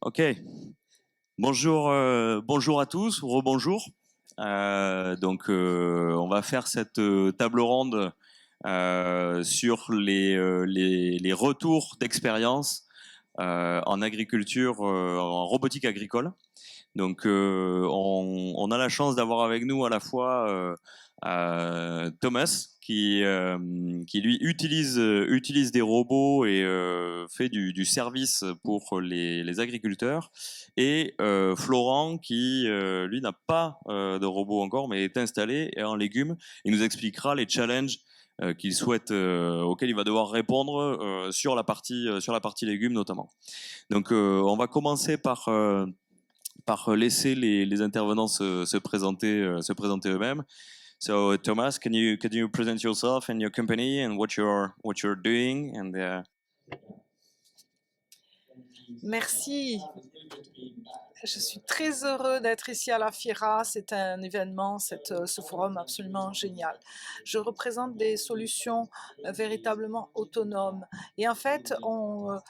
Ok. Bonjour, bonjour à tous, ou rebonjour. On va faire cette table ronde sur les retours d'expérience en agriculture, en robotique agricole. On a la chance d'avoir avec nous à la fois Thomas qui lui utilise des robots et fait du service pour les agriculteurs, et Florent qui lui n'a pas de robot encore mais est installé et en légumes. Il nous expliquera les challenges auxquels il va devoir répondre sur la partie légumes notamment. On va commencer par laisser les intervenants se présenter eux-mêmes. So Thomas, can you present yourself and your company and what you're doing and Merci. Je suis très heureux d'être ici à la FIRA. C'est un événement, ce forum absolument génial. Je représente des solutions véritablement autonomes. Et en fait, on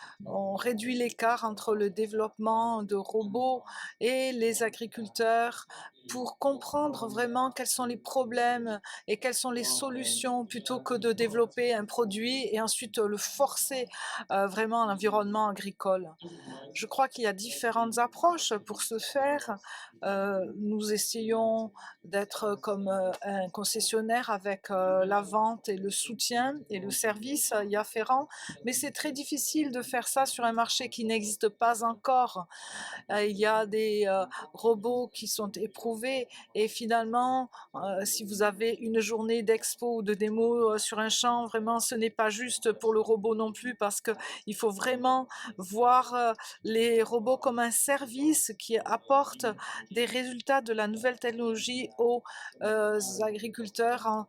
réduit l'écart entre le développement de robots et les agriculteurs pour comprendre vraiment quels sont les problèmes et quelles sont les solutions, plutôt que de développer un produit et ensuite le forcer vraiment à l'environnement agricole. Je crois qu'il y a différentes approches pour ce faire. Nous essayons d'être comme un concessionnaire avec la vente et le soutien et le service y afférent, mais c'est très difficile de faire ça sur un marché qui n'existe pas encore. Il y a des robots qui sont éprouvés et finalement, si vous avez une journée d'expo ou de démo sur un champ, vraiment, ce n'est pas juste pour le robot non plus, parce qu'il faut vraiment voir les robots comme un service qui apporte des résultats de la nouvelle technologie aux agriculteurs en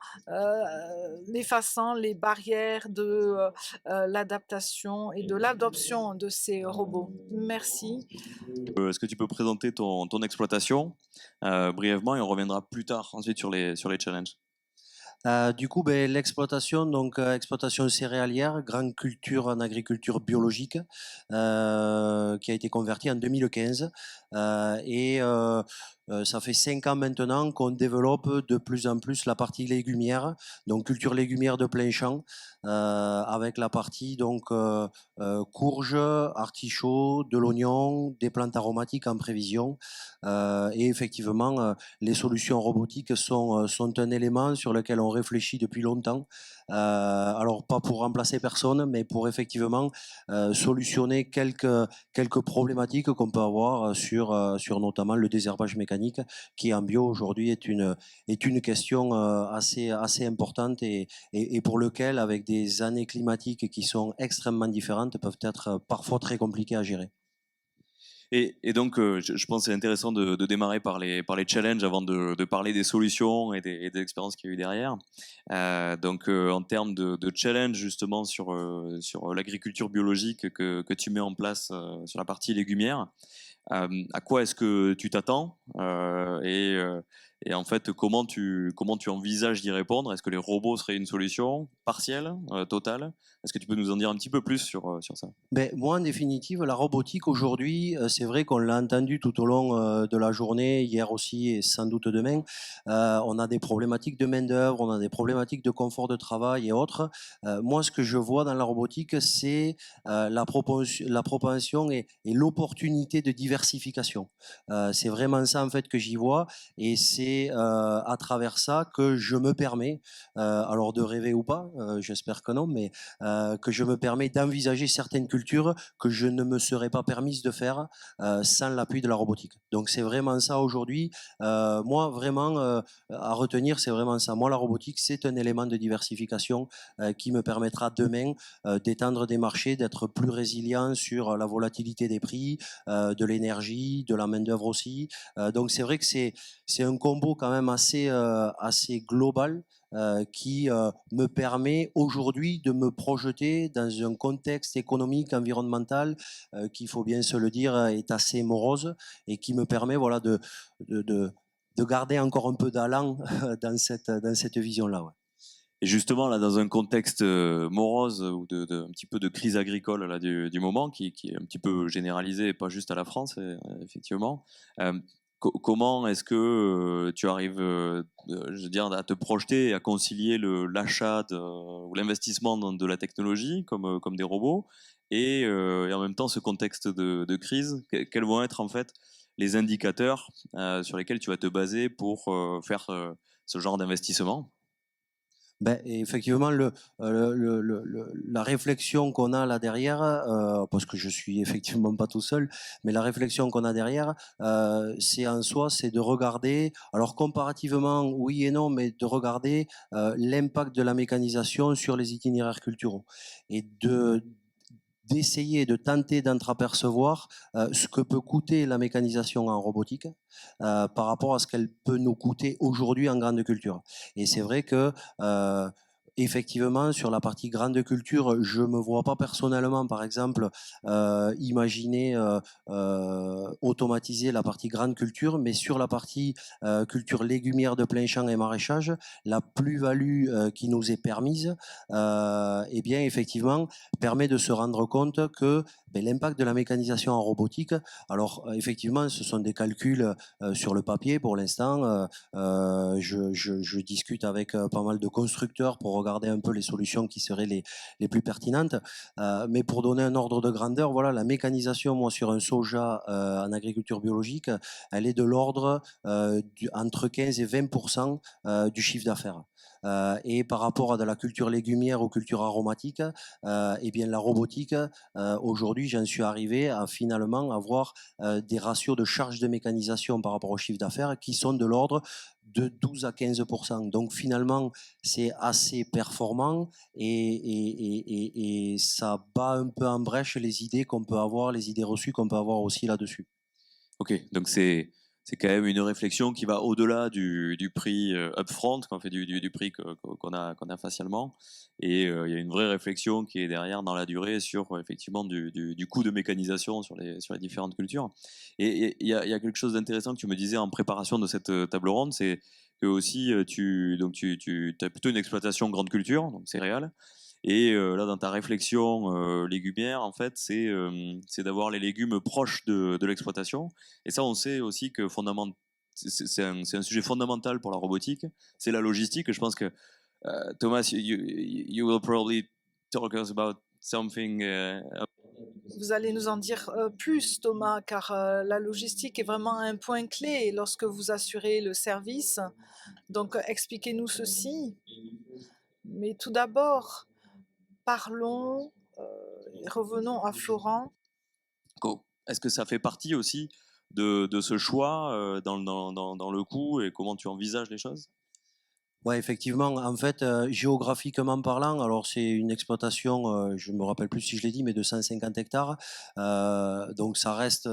effaçant les barrières de l'adaptation et de l'adoption de ces robots. Merci. est-ce que tu peux présenter ton exploitation brièvement, et on reviendra plus tard ensuite sur les challenges. L'exploitation, exploitation céréalière, grande culture en agriculture biologique, qui a été convertie en 2015. Ça fait 5 ans maintenant qu'on développe de plus en plus la partie légumière, donc culture légumière de plein champ, avec la partie courge, artichaut, de l'oignon, des plantes aromatiques en prévision. Et effectivement, les solutions robotiques sont un élément sur lequel on réfléchit depuis longtemps. Alors pas pour remplacer personne, mais pour effectivement solutionner quelques problématiques qu'on peut avoir sur notamment le désherbage mécanique, qui en bio aujourd'hui est une question assez importante, et pour lequel, avec des années climatiques qui sont extrêmement différentes, peuvent être parfois très compliquées à gérer. Je pense que c'est intéressant de démarrer par les challenges avant de parler des solutions et des expériences qu'il y a eu derrière. En termes de challenge justement sur l'agriculture biologique que tu mets en place sur la partie légumière, à quoi est-ce que tu t'attends, et en fait comment tu envisages d'y répondre? Est-ce que les robots seraient une solution partielle, totale? Est-ce que tu peux nous en dire un petit peu plus sur ça? Moi, en définitive, la robotique aujourd'hui, c'est vrai qu'on l'a entendu tout au long de la journée, hier aussi et sans doute demain. On a des problématiques de main-d'œuvre, on a des problématiques de confort de travail et autres. Moi, ce que je vois dans la robotique, c'est la propension et l'opportunité de diversification. C'est vraiment ça en fait que j'y vois, et c'est à travers ça que je me permets, alors de rêver ou pas, j'espère que non, mais que je me permets d'envisager certaines cultures que je ne me serais pas permise de faire sans l'appui de la robotique. Donc c'est vraiment ça aujourd'hui. Moi, vraiment, à retenir, c'est vraiment ça. Moi, la robotique, c'est un élément de diversification qui me permettra demain d'étendre des marchés, d'être plus résilient sur la volatilité des prix, de l'énergie, de la main-d'œuvre aussi. Donc c'est vrai que c'est un combo quand même assez global, qui me permet aujourd'hui de me projeter dans un contexte économique, environnemental, qui, il faut bien se le dire, est assez morose, et qui me permet de garder encore un peu d'allant dans cette vision-là. Ouais. Et justement, là, dans un contexte morose ou un petit peu de crise agricole là, du moment, qui est un petit peu généralisé, et pas juste à la France, effectivement, euh, comment est-ce que tu arrives, je veux dire, à te projeter et à concilier l'achat ou l'investissement dans de la technologie, comme des robots, et en même temps ce contexte de crise? Quels vont être en fait les indicateurs sur lesquels tu vas te baser pour faire ce genre d'investissement? Ben, et effectivement, la réflexion qu'on a là derrière, parce que je suis effectivement pas tout seul, mais la réflexion qu'on a derrière, c'est en soi, c'est de regarder, alors comparativement, oui et non, mais de regarder l'impact de la mécanisation sur les itinéraires culturaux et d'essayer de tenter d'entreapercevoir ce que peut coûter la mécanisation en robotique par rapport à ce qu'elle peut nous coûter aujourd'hui en grande culture. Et c'est vrai que effectivement, sur la partie grande culture, je me vois pas personnellement, par exemple, imaginer automatiser la partie grande culture, mais sur la partie culture légumière de plein champ et maraîchage, la plus-value qui nous est permise, eh bien, effectivement, permet de se rendre compte que ben, l'impact de la mécanisation en robotique, alors effectivement, ce sont des calculs sur le papier pour l'instant. Je discute avec pas mal de constructeurs pour regarder un peu les solutions qui seraient les plus pertinentes. Mais pour donner un ordre de grandeur, voilà, la mécanisation, moi, sur un soja en agriculture biologique, elle est de l'ordre entre 15 et 20% du chiffre d'affaires. Et par rapport à de la culture légumière ou culture aromatique, eh bien la robotique, aujourd'hui, j'en suis arrivé à finalement avoir des ratios de charge de mécanisation par rapport au chiffre d'affaires qui sont de l'ordre de 12 à 15%. Donc finalement, c'est assez performant et ça bat un peu en brèche les idées qu'on peut avoir, les idées reçues qu'on peut avoir aussi là-dessus. Ok, donc c'est quand même une réflexion qui va au-delà du prix upfront, qu'on fait du prix qu'on a facialement, et il y a une vraie réflexion qui est derrière dans la durée sur effectivement du coût de mécanisation sur les différentes cultures. Et il y a quelque chose d'intéressant que tu me disais en préparation de cette table ronde, c'est que aussi tu as plutôt une exploitation grande culture, donc céréales. Et là, dans ta réflexion légumière, en fait, c'est d'avoir les légumes proches de l'exploitation. Et ça, on sait aussi que c'est un sujet fondamental pour la robotique, c'est la logistique. Je pense que Thomas, you will probably talk us about something. Vous allez nous en dire plus, Thomas, car la logistique est vraiment un point clé lorsque vous assurez le service. Donc, expliquez-nous ceci. Mais tout d'abord, parlons, revenons à Florent. Est-ce que ça fait partie aussi de ce choix dans le coût et comment tu envisages les choses? Ouais, effectivement. En fait, géographiquement parlant, alors c'est une exploitation, je me rappelle plus si je l'ai dit, mais de 150 hectares. Donc ça reste,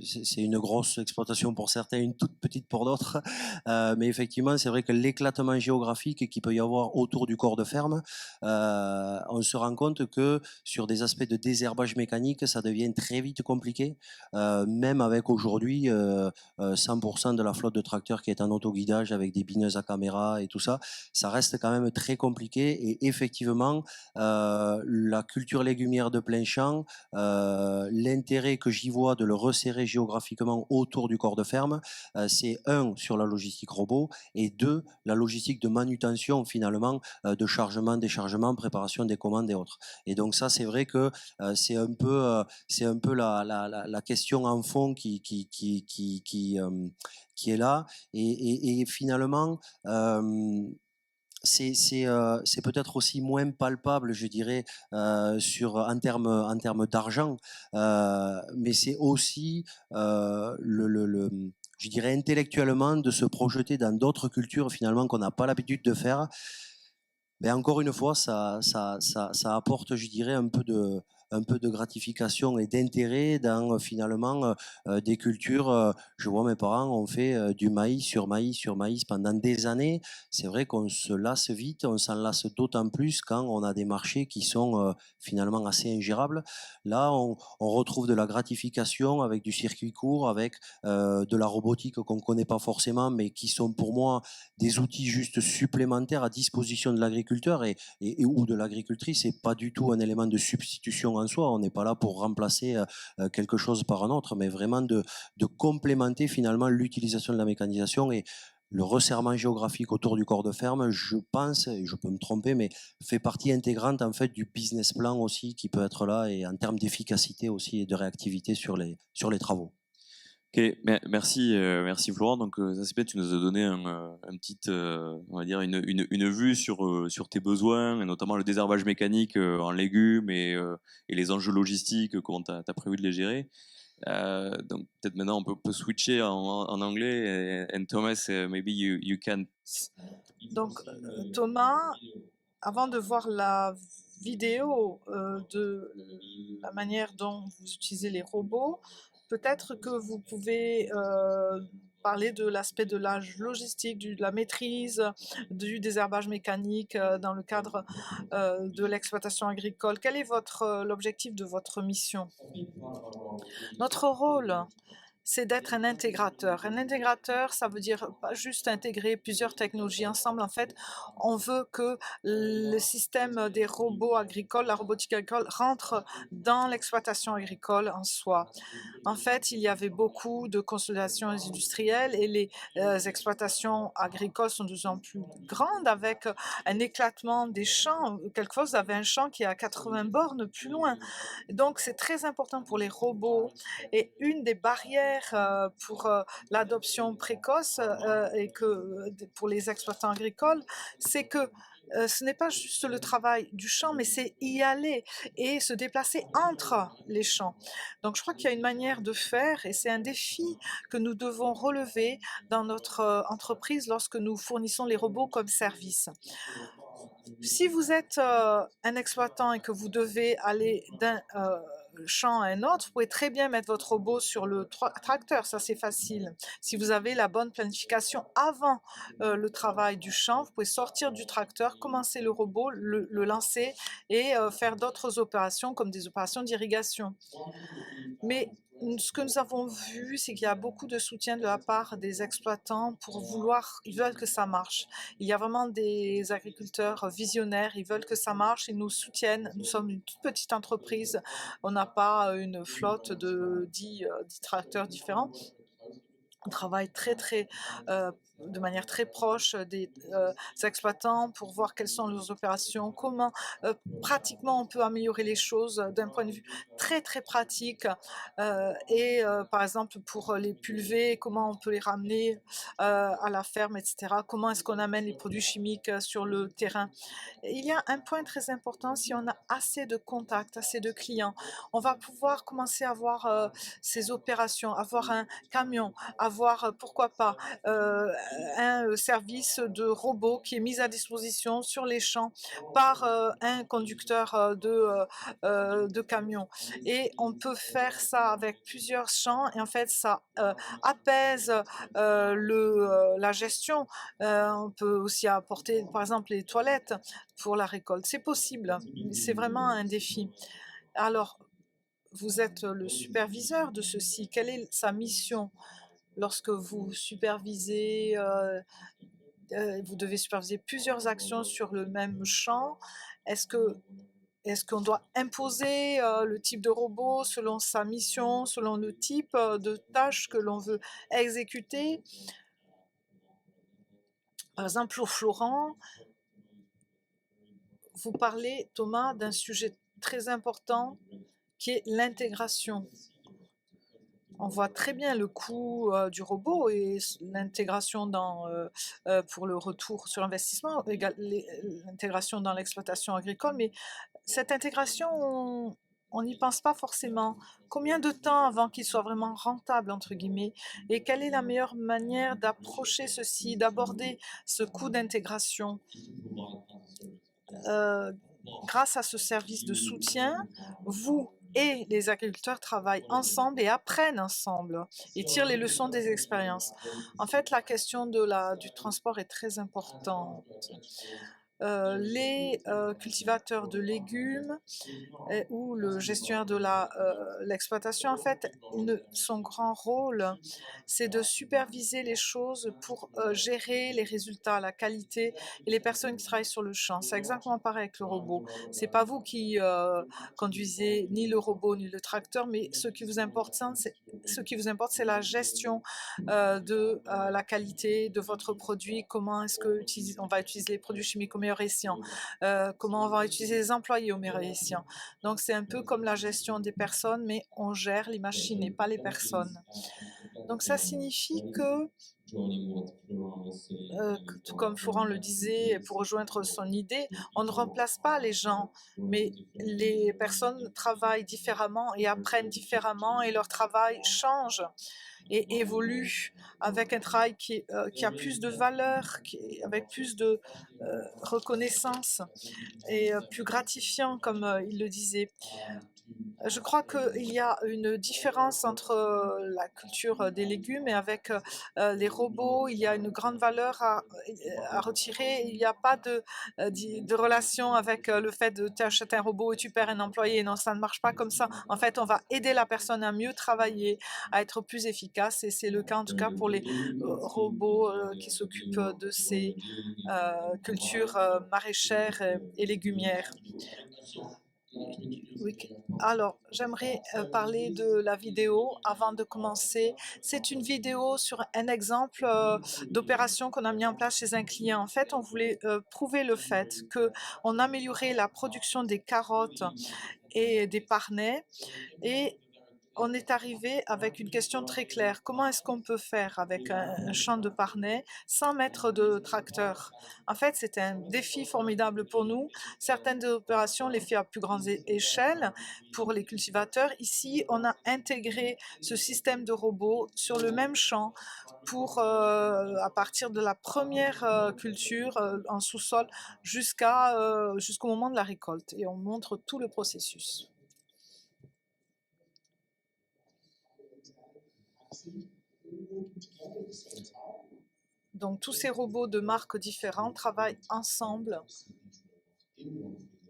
c'est une grosse exploitation pour certains, une toute petite pour d'autres. Mais effectivement, c'est vrai que l'éclatement géographique qu'il peut y avoir autour du corps de ferme, on se rend compte que sur des aspects de désherbage mécanique, ça devient très vite compliqué. Même avec aujourd'hui 100% de la flotte de tracteurs qui est en autoguidage avec des bineuses à caméra et tout ça, ça reste quand même très compliqué. Et effectivement, la culture légumière de plein champ, l'intérêt que j'y vois de le resserrer géographiquement autour du corps de ferme, c'est un, sur la logistique robot, et deux, la logistique de manutention finalement, de chargement, déchargement, préparation des commandes et autres. Et donc ça, c'est vrai que c'est un peu la question en fond qui est là. Et finalement, c'est peut-être aussi moins palpable, je dirais, en termes d'argent, mais c'est aussi je dirais intellectuellement de se projeter dans d'autres cultures finalement qu'on n'a pas l'habitude de faire. Mais encore une fois, ça apporte, je dirais, un peu un peu de gratification et d'intérêt dans finalement des cultures. Je vois mes parents ont fait du maïs sur maïs sur maïs pendant des années. C'est vrai qu'on se lasse vite, on s'en lasse d'autant plus quand on a des marchés qui sont finalement assez ingérables. Là, on retrouve de la gratification avec du circuit court, avec de la robotique qu'on ne connaît pas forcément, mais qui sont pour moi des outils juste supplémentaires à disposition de l'agriculteur ou de l'agricultrice, et pas du tout un élément de substitution en soi. On n'est pas là pour remplacer quelque chose par un autre, mais vraiment de complémenter finalement l'utilisation de la mécanisation. Et le resserrement géographique autour du corps de ferme, je pense, et je peux me tromper, mais fait partie intégrante en fait du business plan aussi qui peut être là, et en termes d'efficacité aussi et de réactivité sur les travaux. Ok, merci, merci Florent. Donc ça c'est bien, tu nous as donné un petit, on va dire une vue sur tes besoins, et notamment le désherbage mécanique en légumes et les enjeux logistiques, comment tu as prévu de les gérer. Donc peut-être maintenant on peut switcher en anglais. And Thomas, maybe you can. Donc, Thomas, avant de voir la vidéo de la manière dont vous utilisez les robots, peut-être que vous pouvez parler de l'aspect de la logistique, de la maîtrise, du désherbage mécanique dans le cadre de l'exploitation agricole. Quel est l'objectif de votre mission? Notre rôle, c'est d'être un intégrateur. Un intégrateur, ça veut dire pas juste intégrer plusieurs technologies ensemble. En fait, on veut que le système des robots agricoles, la robotique agricole, rentre dans l'exploitation agricole en soi. En fait, il y avait beaucoup de consolidations industrielles et les exploitations agricoles sont de plus en plus grandes avec un éclatement des champs. Quelquefois, vous avez un champ qui est à 80 bornes plus loin. Donc, c'est très important pour les robots. Et une des barrières pour l'adoption précoce et pour les exploitants agricoles, c'est que ce n'est pas juste le travail du champ, mais c'est y aller et se déplacer entre les champs. Donc je crois qu'il y a une manière de faire et c'est un défi que nous devons relever dans notre entreprise lorsque nous fournissons les robots comme service. Si vous êtes un exploitant et que vous devez aller d'un champ à un autre, vous pouvez très bien mettre votre robot sur le tracteur, ça c'est facile. Si vous avez la bonne planification avant le travail du champ, vous pouvez sortir du tracteur, commencer le robot, le lancer et faire d'autres opérations comme des opérations d'irrigation. Mais ce que nous avons vu, c'est qu'il y a beaucoup de soutien de la part des exploitants ils veulent que ça marche. Il y a vraiment des agriculteurs visionnaires, ils veulent que ça marche, ils nous soutiennent. Nous sommes une toute petite entreprise, on n'a pas une flotte de 10 tracteurs différents. On travaille de manière très proche des exploitants pour voir quelles sont leurs opérations, comment pratiquement on peut améliorer les choses d'un point de vue très très pratique par exemple pour les pulvées, comment on peut les ramener à la ferme, etc. Comment est-ce qu'on amène les produits chimiques sur le terrain. Il y a un point très important, si on a assez de contacts, assez de clients, on va pouvoir commencer à avoir ces opérations, avoir un camion, avoir pourquoi pas un service de robot qui est mis à disposition sur les champs par un conducteur de camion. Et on peut faire ça avec plusieurs champs et en fait ça apaise la gestion. On peut aussi apporter par exemple les toilettes pour la récolte. C'est possible, c'est vraiment un défi. Alors, vous êtes le superviseur de ceci. Quelle est sa mission lorsque vous supervisez vous devez superviser plusieurs actions sur le même champ? Est-ce que est-ce qu'on doit imposer le type de robot selon sa mission, selon le type de tâche que l'on veut exécuter? Par exemple, pour Florent, vous parlez, Thomas, d'un sujet très important qui est l'intégration. On voit très bien le coût du robot et l'intégration pour le retour sur investissement, l'intégration dans l'exploitation agricole, mais cette intégration, on n'y pense pas forcément. Combien de temps avant qu'il soit vraiment rentable, entre guillemets, et quelle est la meilleure manière d'approcher ceci, d'aborder ce coût d'intégration? grâce à ce service de soutien, vous et les agriculteurs travaillent ensemble et apprennent ensemble et tirent les leçons des expériences. En fait, la question du transport est très importante. Les cultivateurs de légumes ou le gestionnaire de l'exploitation, en fait, son grand rôle, c'est de superviser les choses pour gérer les résultats, la qualité et les personnes qui travaillent sur le champ. C'est exactement pareil avec le robot. C'est pas vous qui conduisez ni le robot ni le tracteur, mais ce qui vous importe, c'est la gestion de la qualité de votre produit, comment est-ce que on va utiliser les produits chimiques au meilleur escient, comment on va utiliser les employés au meilleur escient. Donc c'est un peu comme la gestion des personnes, mais on gère les machines et pas les personnes. Donc ça signifie que, tout comme Florent le disait, pour rejoindre son idée, on ne remplace pas les gens, mais les personnes travaillent différemment et apprennent différemment et leur travail change et évolue avec un travail qui a plus de valeur, avec plus de reconnaissance et plus gratifiant, comme il le disait. Je crois qu'il y a une différence entre la culture des légumes et avec les robots. Il y a une grande valeur à retirer. Il n'y a pas de relation avec le fait de t'acheter un robot et tu perds un employé. Non, ça ne marche pas comme ça. En fait, on va aider la personne à mieux travailler, à être plus efficace. Et c'est le cas en tout cas pour les robots qui s'occupent de ces cultures maraîchères et légumières. Oui. Alors, j'aimerais parler de la vidéo avant de commencer. C'est une vidéo sur un exemple d'opération qu'on a mis en place chez un client. En fait, on voulait prouver le fait qu'on améliorait la production des carottes et des parnais et on est arrivé avec une question très claire. Comment est-ce qu'on peut faire avec un champ de parnais sans mettre de tracteur? En fait, c'était un défi formidable pour nous. Certaines opérations, on les fait à plus grande échelle pour les cultivateurs. Ici, on a intégré ce système de robots sur le même champ pour, à partir de la première culture en sous-sol jusqu'au moment de la récolte. Et on montre tout le processus. Donc tous ces robots de marques différentes travaillent ensemble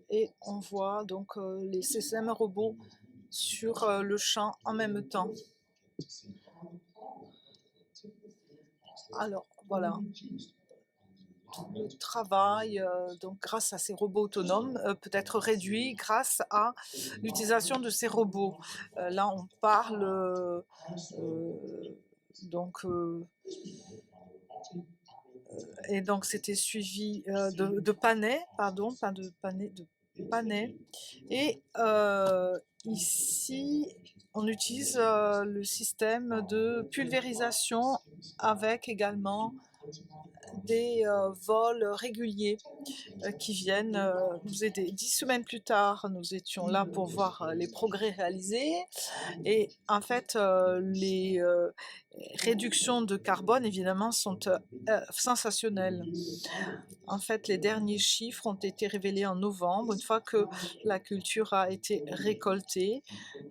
et on voit donc ces mêmes robots sur le champ en même temps. Alors voilà, le travail, donc grâce à ces robots autonomes, peut être réduit grâce à l'utilisation de ces robots. Là, on parle donc et donc c'était suivi de panais, pardon, pas de panais, de panais. Et ici, on utilise le système de pulvérisation avec également des vols réguliers qui viennent nous aider. 10 semaines plus tard, nous étions là pour voir les progrès réalisés et en fait, les réductions de carbone, évidemment, sont sensationnelles. En fait, les derniers chiffres ont été révélés en novembre, une fois que la culture a été récoltée.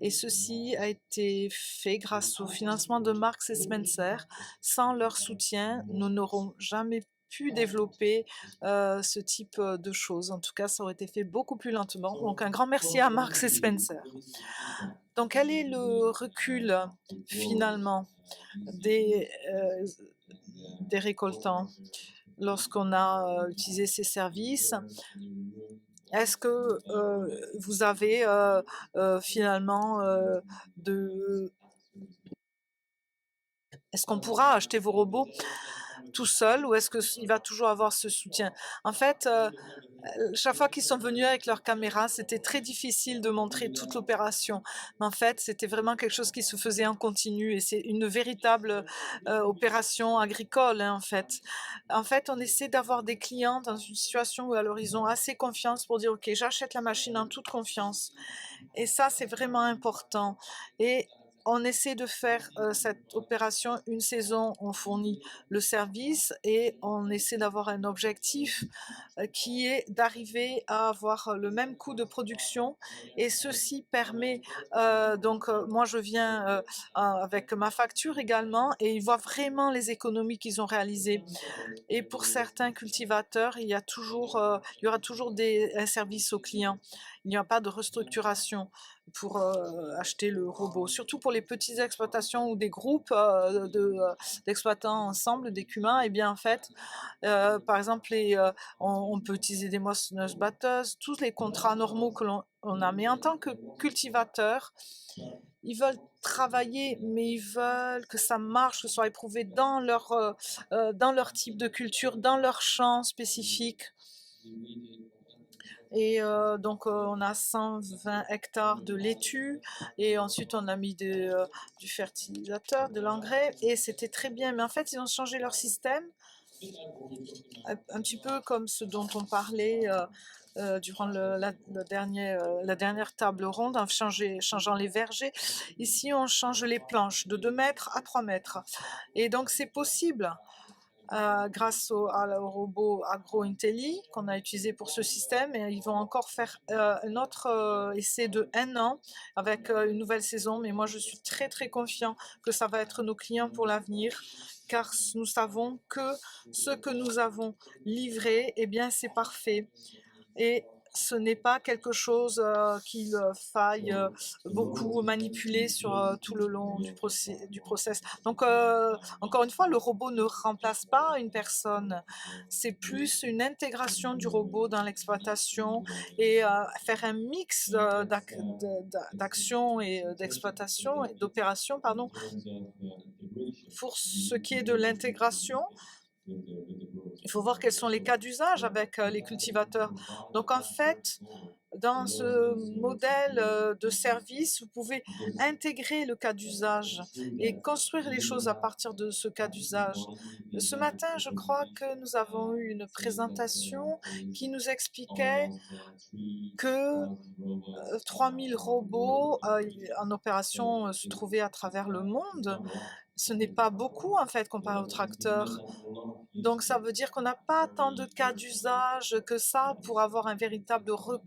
Et ceci a été fait grâce au financement de Marks et Spencer. Sans leur soutien, nous n'aurons jamais pu développer ce type de choses. En tout cas, ça aurait été fait beaucoup plus lentement. Donc, un grand merci à Marks et Spencer. Donc, quel est le recul finalement des récoltants lorsqu'on a utilisé ces services? Est-ce que vous avez finalement est-ce qu'on pourra acheter vos robots tout seul ou est-ce qu'il va toujours avoir ce soutien? En fait, chaque fois qu'ils sont venus avec leur caméra, c'était très difficile de montrer toute l'opération. Mais en fait, c'était vraiment quelque chose qui se faisait en continu et c'est une véritable opération agricole, hein, en fait. En fait, on essaie d'avoir des clients dans une situation où alors ils ont assez confiance pour dire, OK, j'achète la machine en toute confiance. Et ça, c'est vraiment important. Et on essaie de faire cette opération une saison, on fournit le service et on essaie d'avoir un objectif qui est d'arriver à avoir le même coût de production et ceci permet, moi je viens avec ma facture également et ils voient vraiment les économies qu'ils ont réalisées. Et pour certains cultivateurs, il y aura toujours un service au client. Il n'y a pas de restructuration pour acheter le robot. Surtout pour les petites exploitations ou des groupes d'exploitants ensemble, des cumin, et bien en fait, par exemple, on peut utiliser des moissonneuses-batteuses, tous les contrats normaux que l'on a. Mais en tant que cultivateur, ils veulent travailler, mais ils veulent que ça marche, que ce soit éprouvé dans leur type de culture, dans leur champ spécifique. Et on a 120 hectares de laitue et ensuite on a mis du fertilisateur, de l'engrais et c'était très bien. Mais en fait, ils ont changé leur système, un petit peu comme ce dont on parlait durant la dernière table ronde, en changeant les vergers. Ici, on change les planches de 2 mètres à 3 mètres. Et donc, c'est possible. Grâce au robot AgroIntelli qu'on a utilisé pour ce système et ils vont encore faire un autre essai de 1 an avec une nouvelle saison, mais moi je suis très très confiant que ça va être nos clients pour l'avenir car nous savons que ce que nous avons livré, eh bien c'est parfait et ce n'est pas quelque chose qu'il faille beaucoup manipuler sur tout le long du process. Donc, encore une fois, le robot ne remplace pas une personne. C'est plus une intégration du robot dans l'exploitation et faire un mix d'actions et d'exploitation et d'opérations, pardon. Pour ce qui est de l'intégration, il faut voir quels sont les cas d'usage avec les cultivateurs. Donc en fait, dans ce modèle de service, vous pouvez intégrer le cas d'usage et construire les choses à partir de ce cas d'usage. Ce matin, je crois que nous avons eu une présentation qui nous expliquait que 3000 robots en opération se trouvaient à travers le monde. Ce n'est pas beaucoup en fait comparé aux tracteurs. Donc ça veut dire qu'on n'a pas tant de cas d'usage que ça pour avoir un véritable retour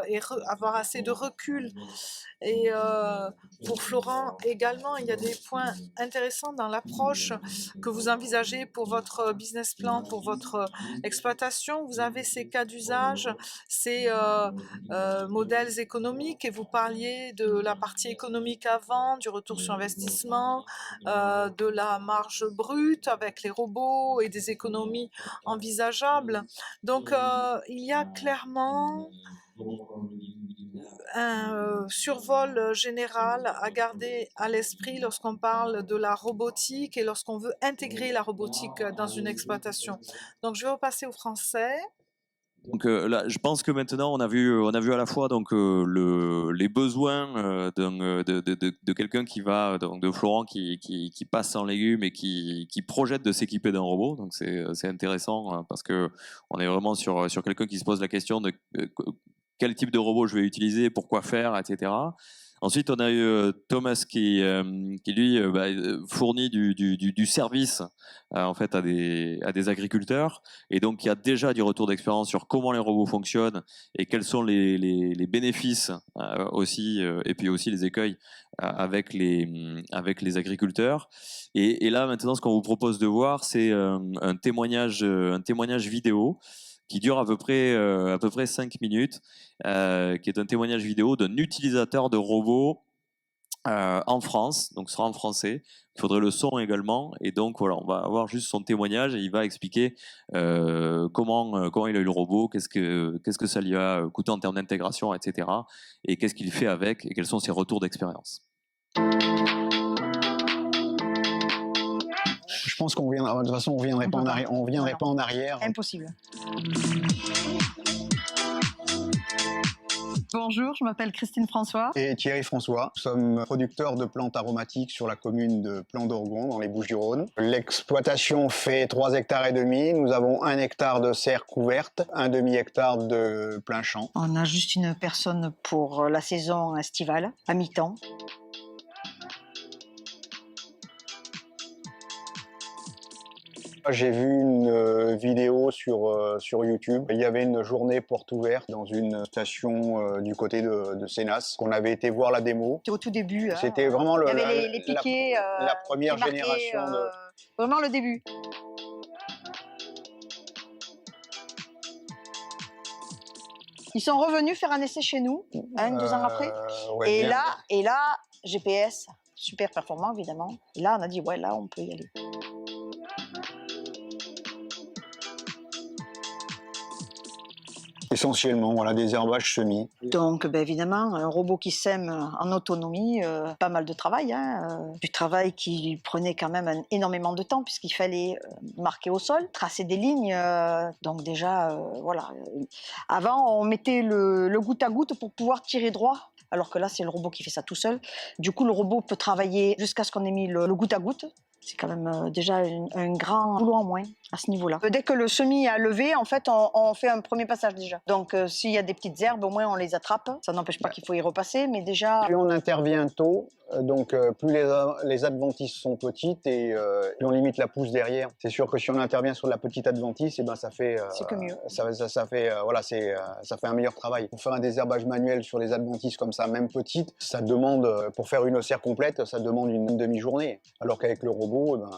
et avoir assez de recul. Et pour Florent également, il y a des points intéressants dans l'approche que vous envisagez pour votre business plan, pour votre exploitation. Vous avez ces cas d'usage, ces modèles économiques et vous parliez de la partie économique avant, du retour sur investissement, de la marge brute avec les robots et des économies envisageables. Donc il y a clairement un survol général à garder à l'esprit lorsqu'on parle de la robotique et lorsqu'on veut intégrer la robotique dans une exploitation. Donc je vais repasser au français. Donc là, je pense que maintenant on a vu à la fois donc les besoins de quelqu'un qui va donc de Florent qui passe en légumes et qui projette de s'équiper d'un robot. Donc c'est intéressant hein, parce que on est vraiment sur quelqu'un qui se pose la question de quel type de robot je vais utiliser, pourquoi faire, etc. Ensuite, on a eu Thomas qui lui fournit du service en fait à des agriculteurs et donc qui a déjà du retour d'expérience sur comment les robots fonctionnent et quels sont les bénéfices aussi et puis aussi les écueils avec les agriculteurs. Et là maintenant, ce qu'on vous propose de voir, c'est un témoignage vidéo qui dure à peu près 5 minutes, qui est un témoignage vidéo d'un utilisateur de robots en France, donc ce sera en français. Il faudrait le son également, et donc voilà, on va avoir juste son témoignage et il va expliquer comment il a eu le robot, qu'est-ce que ça lui a coûté en termes d'intégration, etc. Et qu'est-ce qu'il fait avec et quels sont ses retours d'expérience. Je pense qu'on viendra, de toute façon, on viendrait pas en arrière. Impossible. Bonjour, je m'appelle Christine François. Et Thierry François, nous sommes producteurs de plantes aromatiques sur la commune de Plan d'Orgon, dans les Bouches-du-Rhône. L'exploitation fait 3,5 hectares. Nous avons 1 hectare de serre couverte, un demi-hectare de plein champ. On a juste une personne pour la saison estivale, à mi-temps. J'ai vu une vidéo sur YouTube. Il y avait une journée porte ouverte dans une station du côté de Sénas, qu'on avait été voir la démo. C'était au tout début. Hein. C'était vraiment Il y avait les la, piquets. la première qui marquaient, génération de... Vraiment le début. Ils sont revenus faire un essai chez nous, 2 ans après. Ouais, bien. Et là, GPS, super performant évidemment. Et là, on a dit, ouais, là, on peut y aller. Essentiellement, voilà, des herbages semis. Donc, ben, évidemment, un robot qui sème en autonomie, pas mal de travail. Hein, du travail qui prenait quand même énormément de temps puisqu'il fallait marquer au sol, tracer des lignes. Donc déjà, voilà. Avant, on mettait le goutte à goutte pour pouvoir tirer droit. Alors que là, c'est le robot qui fait ça tout seul. Du coup, le robot peut travailler jusqu'à ce qu'on ait mis le goutte à goutte. C'est quand même déjà un grand boulot en moins à ce niveau-là. Dès que le semis a levé, en fait, on fait un premier passage déjà. Donc, s'il y a des petites herbes, au moins on les attrape. Ça n'empêche pas qu'il faut y repasser, mais déjà... Plus on intervient tôt, donc plus les adventices sont petites et plus on limite la pousse derrière. C'est sûr que si on intervient sur la petite adventice, et ben ça fait... c'est que mieux. Ça fait, voilà, ça fait un meilleur travail. Pour faire un désherbage manuel sur les adventices comme ça, même petites, ça demande, pour faire une serre complète, ça demande une demi-journée. Alors qu'avec le robot,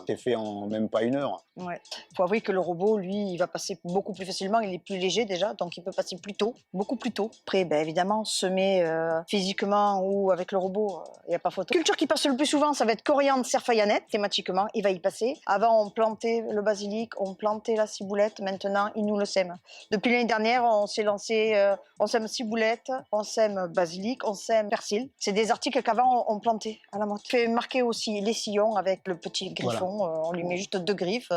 c'est fait en même pas 1 heure. Ouais. Faut avouer que le robot, lui, il va passer beaucoup plus facilement. Il est plus léger déjà, donc il peut passer plus tôt, beaucoup plus tôt. Après, ben, évidemment, semer physiquement ou avec le robot, il n'y a pas photo. Culture qui passe le plus souvent, ça va être coriandre, cerfeuillanette, thématiquement, il va y passer. Avant, on plantait le basilic, on plantait la ciboulette. Maintenant, il nous le sème. Depuis l'année dernière, on s'est lancé, on sème ciboulette, on sème basilic, on sème persil. C'est des articles qu'avant, on plantait à la menthe. On fait marquer aussi les sillons avec le petit griffon. Voilà. On lui met juste 2 griffes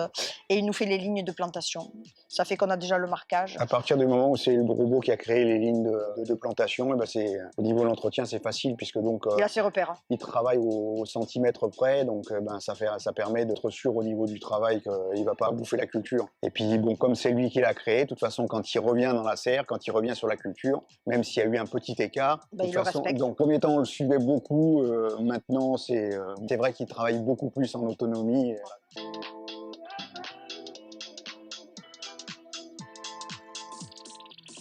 et il nous fait les lignes de plantation. Ça fait qu'on a déjà le marquage. À partir du moment où c'est le robot qui a créé les lignes de plantation, et ben au niveau de l'entretien, c'est facile puisque donc il a ses repères. Il travaille au centimètre près, donc ça permet d'être sûr au niveau du travail qu'il ne va pas bouffer la culture. Et puis bon, comme c'est lui qui l'a créé, de toute façon, quand il revient dans la serre, quand il revient sur la culture, même s'il y a eu un petit écart, ben, de toute façon, donc premier temps on le suivait beaucoup, maintenant c'est vrai qu'il travaille beaucoup plus en autonomie.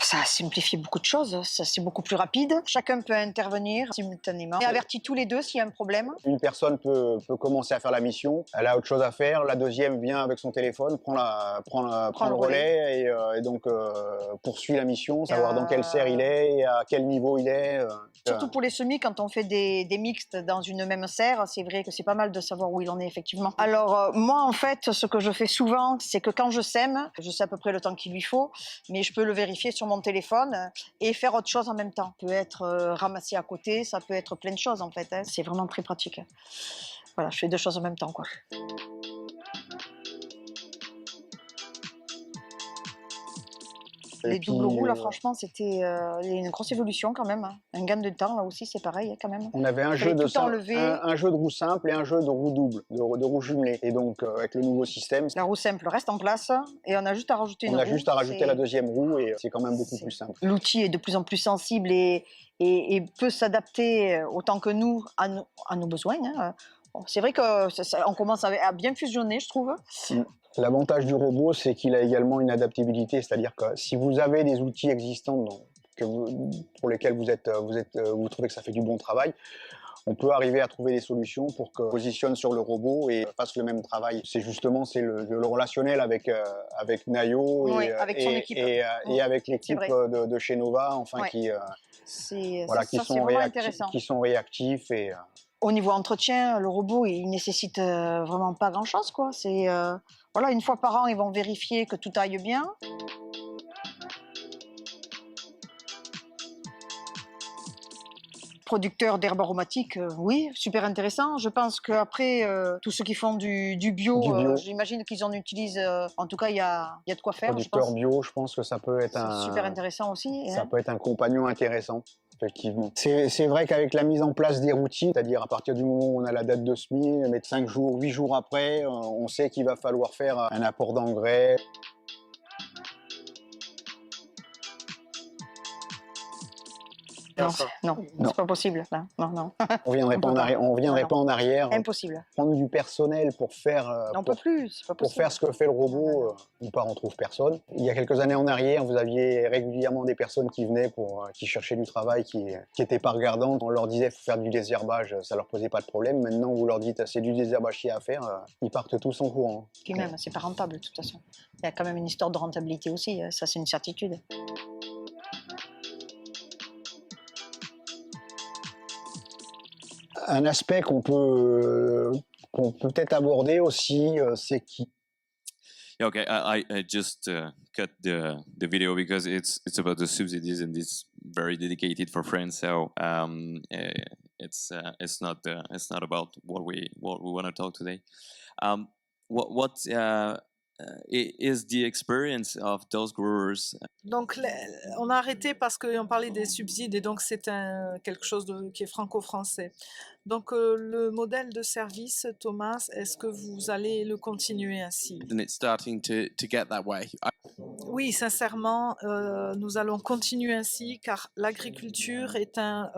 Ça a simplifié beaucoup de choses, c'est beaucoup plus rapide. Chacun peut intervenir simultanément et avertit tous les deux s'il y a un problème. Une personne peut commencer à faire la mission, elle a autre chose à faire, la deuxième vient avec son téléphone, prend le relais et donc poursuit la mission, savoir dans quelle serre il est et à quel niveau il est. Surtout pour les semis, quand on fait des mixtes dans une même serre, c'est vrai que c'est pas mal de savoir où il en est effectivement. Alors moi en fait, ce que je fais souvent, c'est que quand je sème, je sais à peu près le temps qu'il lui faut, mais je peux le vérifier sur mon téléphone et faire autre chose en même temps. Ça peut être ramassé à côté, ça peut être plein de choses en fait. Hein. C'est vraiment très pratique. Voilà, je fais 2 choses en même temps, quoi. Les doubles roues, là, franchement, c'était une grosse évolution quand même. Un gain de temps, là aussi, c'est pareil, quand même. On avait un jeu de roue simple et un jeu de roue double, de roue jumelée. Et donc, avec le nouveau système... La roue simple reste en place et on a juste à rajouter une roue. On a juste à rajouter la deuxième roue et c'est quand même beaucoup plus simple. L'outil est de plus en plus sensible et peut s'adapter autant que nous à nos besoins. Hein. C'est vrai qu'on commence à bien fusionner, je trouve. L'avantage du robot, c'est qu'il a également une adaptabilité, c'est-à-dire que si vous avez des outils existants pour lesquels vous trouvez que ça fait du bon travail, on peut arriver à trouver des solutions pour que positionne sur le robot et fasse le même travail. C'est le relationnel avec Nayo avec son équipe. et avec l'équipe de chez Nova, enfin qui sont réactifs et au niveau entretien, le robot, il nécessite vraiment pas grand-chose, quoi. C'est voilà, 1 fois par an, ils vont vérifier que tout aille bien. Producteur d'herbes aromatiques, oui, super intéressant. Je pense qu'après, tous ceux qui font du bio. J'imagine qu'ils en utilisent. En tout cas, il y a de quoi faire. Producteur bio, je pense que ça peut être super intéressant aussi. Ça peut être un compagnon intéressant. Effectivement. C'est vrai qu'avec la mise en place des routines, c'est-à-dire à partir du moment où on a la date de semis, mettre 5 jours, 8 jours après, on sait qu'il va falloir faire un apport d'engrais. Non, non, Non. c'est pas possible. Là. Non, non. On viendrait On pas peut en pas. arrière. On viendrait Non, pas en arrière. Impossible. Prendre du personnel pour faire Non, on peut plus. C'est pas pour possible. faire ce que fait le Non, non, robot, ou pas, on trouve personne. Il y a quelques années en arrière, vous aviez régulièrement des personnes qui venaient qui cherchaient du travail, qui étaient pas regardantes. On leur disait faut faire du désherbage, ça leur posait pas de problème. Maintenant, vous leur dites c'est du désherbage qu'il y a à faire, ils partent tous en courant. Puis même, c'est pas rentable de toute façon. Il y a quand même une histoire de rentabilité aussi. Ça, c'est une certitude. Un aspect qu'on peut peut-être aborder aussi, c'est qui Yeah, okay, I just cut the video because it's about the subsidies and it's very dedicated for France. So it's not about what we want to talk today. What is the experience of those growers? Donc, on a arrêté parce qu'on parlait des subsides et donc c'est quelque chose qui est franco-français. Donc, le modèle de service, Thomas, est-ce que vous allez le continuer ainsi? And it's starting to get that way. Oui, sincèrement, nous allons continuer ainsi car l'agriculture est un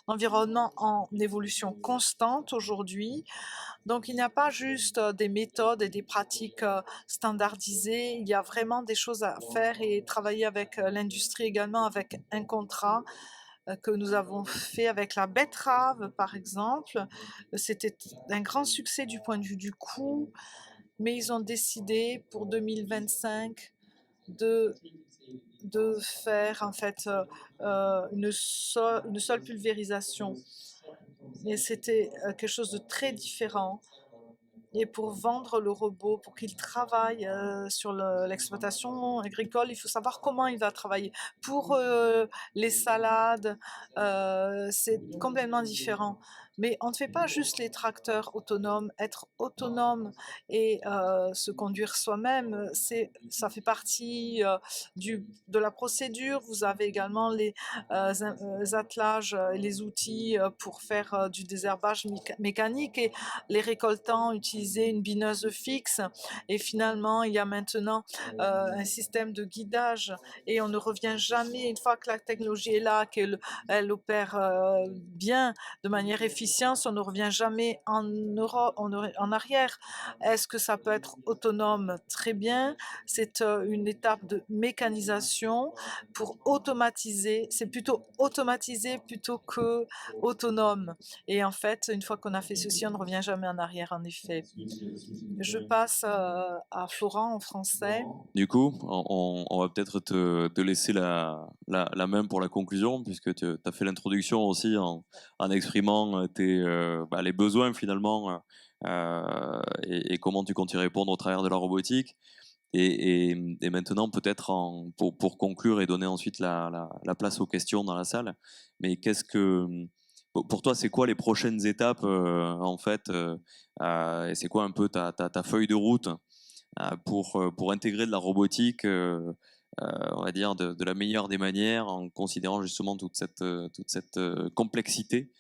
environnement en évolution constante aujourd'hui. Donc, il n'y a pas juste des méthodes et des pratiques standardisées, il y a vraiment des choses à faire et travailler avec l'industrie également, avec un contrat que nous avons fait avec la betterave, par exemple. C'était un grand succès du point de vue du coût, mais ils ont décidé pour 2025 de faire en fait une seule pulvérisation. Et c'était quelque chose de très différent. Et pour vendre le robot, pour qu'il travaille sur l'exploitation agricole, il faut savoir comment il va travailler. Pour les salades, c'est complètement différent. Mais on ne fait pas juste les tracteurs autonomes. Être autonome et se conduire soi-même, ça fait partie de la procédure. Vous avez également les attelages et les outils pour faire du désherbage mécanique et les récoltants utilisent une bineuse fixe et finalement il y a maintenant un système de guidage et on ne revient jamais, une fois que la technologie est là, qu'elle opère bien, de manière efficiente, on ne revient jamais en arrière. Est-ce que ça peut être autonome? Très bien, c'est une étape de mécanisation pour automatiser, c'est plutôt automatisé plutôt que autonome. Et en fait, une fois qu'on a fait ceci, on ne revient jamais en arrière, en effet. Je passe à Florent en français. Du coup, on va peut-être te laisser la main pour la conclusion, puisque tu as fait l'introduction aussi en exprimant les besoins finalement et comment tu comptes y répondre au travers de la robotique. Et maintenant, peut-être pour conclure et donner ensuite la place aux questions dans la salle, mais pour toi, c'est quoi les prochaines étapes en fait et c'est quoi un peu ta feuille de route pour intégrer de la robotique, on va dire, de la meilleure des manières, en considérant justement toute cette complexité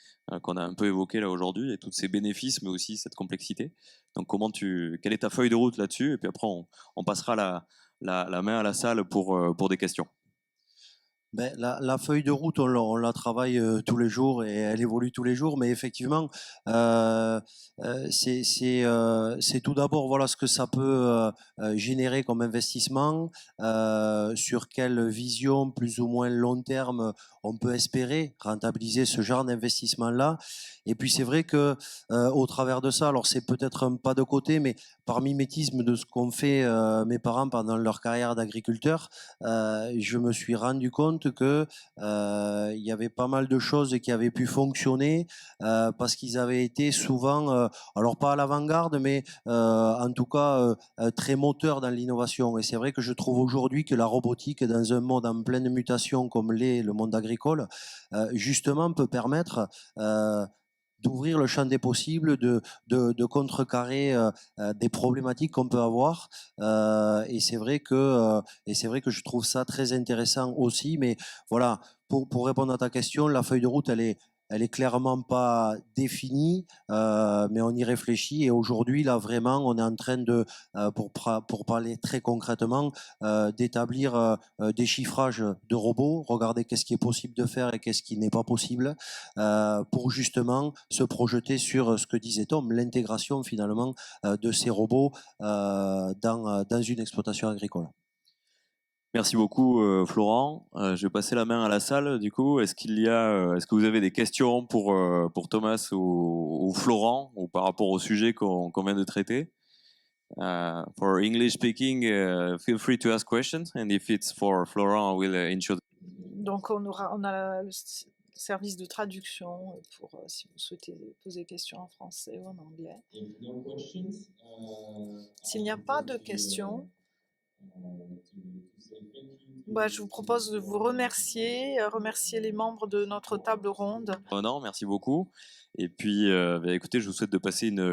qu'on a un peu évoquée là aujourd'hui, et tous ces bénéfices, mais aussi cette complexité. Donc, quelle est ta feuille de route là-dessus? Et puis après, on passera la main à la salle pour des questions. Ben, la feuille de route, on la travaille tous les jours et elle évolue tous les jours, mais effectivement, c'est tout d'abord voilà ce que ça peut générer comme investissement, sur quelle vision plus ou moins long terme on peut espérer rentabiliser ce genre d'investissement-là. Et puis c'est vrai que au travers de ça, alors c'est peut-être un pas de côté, mais par mimétisme de ce qu'ont fait mes parents pendant leur carrière d'agriculteur, je me suis rendu compte que il y avait pas mal de choses qui avaient pu fonctionner parce qu'ils avaient été souvent, alors pas à l'avant-garde, mais en tout cas très moteurs dans l'innovation. Et c'est vrai que je trouve aujourd'hui que la robotique, dans un monde en pleine mutation comme l'est le monde agricole, justement peut permettre d'ouvrir le champ des possibles, de contrecarrer des problématiques qu'on peut avoir. Et c'est vrai que je trouve ça très intéressant aussi. Mais voilà, pour répondre à ta question, la feuille de route, elle elle est clairement pas définie, mais on y réfléchit. Et aujourd'hui, là, vraiment, on est en train de, pour parler très concrètement, d'établir des chiffrages de robots, regarder qu'est-ce qui est possible de faire et qu'est-ce qui n'est pas possible, pour justement se projeter sur ce que disait Tom, l'intégration finalement de ces robots dans une exploitation agricole. Merci beaucoup, Florent. Je vais passer la main à la salle. Du coup, est-ce que vous avez des questions pour Thomas ou Florent, ou par rapport au sujet qu'on vient de traiter? For English speaking, feel free to ask questions, and if it's for Florent, I will introduce. Donc on a le service de traduction pour si vous souhaitez poser des questions en français ou en anglais. S'il n'y a pas de questions, je vous propose de vous remercier les membres de notre table ronde. Non, merci beaucoup. Et puis, écoutez, je vous souhaite de passer une